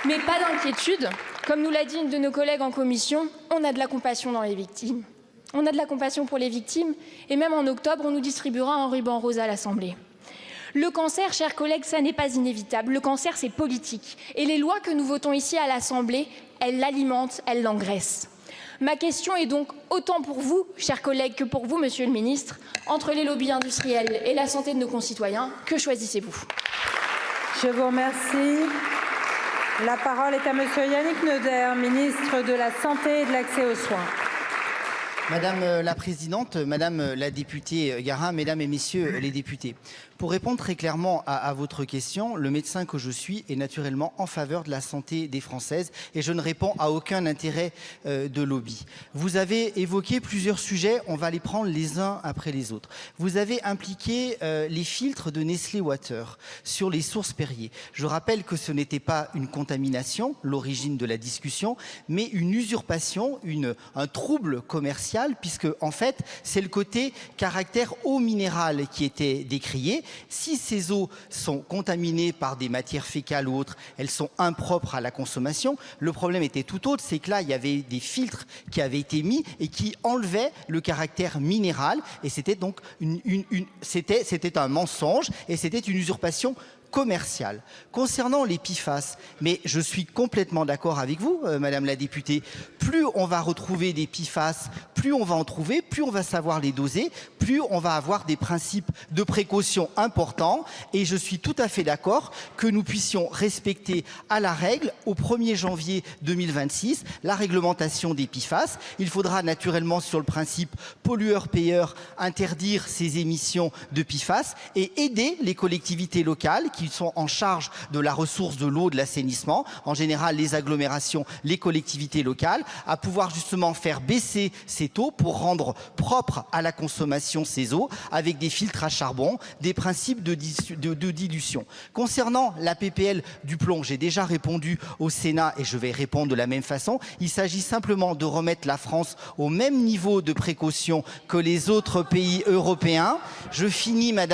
Mais pas d'inquiétude, comme nous l'a dit une de nos collègues en commission, on a de la compassion dans les victimes. On a de la compassion pour les victimes et même en octobre, on nous distribuera un ruban rose à l'Assemblée. Le cancer, chers collègues, ça n'est pas inévitable. Le cancer, c'est politique. Et les lois que nous votons ici à l'Assemblée, elles l'alimentent, elles l'engraissent. Ma question est donc autant pour vous, chers collègues, que pour vous, Monsieur le Ministre, entre les lobbies industriels et la santé de nos concitoyens, que choisissez-vous? Je vous remercie. La parole est à Monsieur Yannick Neuder, ministre de la Santé et de l'Accès aux soins. Madame la Présidente, Madame la députée Garin, Mesdames et Messieurs les députés, pour répondre très clairement à votre question, le médecin que je suis est naturellement en faveur de la santé des Françaises et je ne réponds à aucun intérêt de lobby. Vous avez évoqué plusieurs sujets, on va les prendre les uns après les autres. Vous avez impliqué les filtres de Nestlé Water sur les sources Perrier. Je rappelle que ce n'était pas une contamination, l'origine de la discussion, mais une usurpation, un trouble commercial, puisque en fait c'est le côté caractère eau minérale qui était décrié. Si ces eaux sont contaminées par des matières fécales ou autres, elles sont impropres à la consommation. Le problème était tout autre, c'est que là il y avait des filtres qui avaient été mis et qui enlevaient le caractère minéral et c'était donc c'était un mensonge et c'était une usurpation commerciale. Concernant les PFAS, mais je suis complètement d'accord avec vous, Madame la députée, plus on va retrouver des PFAS, plus on va en trouver, plus on va savoir les doser, plus on va avoir des principes de précaution importants et je suis tout à fait d'accord que nous puissions respecter à la règle au 1er janvier 2026 la réglementation des PFAS. Il faudra naturellement sur le principe pollueur-payeur interdire ces émissions de PFAS et aider les collectivités locales qui sont en charge de la ressource de l'eau, de l'assainissement, en général les agglomérations, les collectivités locales, à pouvoir justement faire baisser ces taux pour rendre propre à la consommation ces eaux avec des filtres à charbon, des principes de dilution. Concernant la PPL du plomb, j'ai déjà répondu au Sénat et je vais répondre de la même façon. Il s'agit simplement de remettre la France au même niveau de précaution que les autres pays européens. Je finis, Madame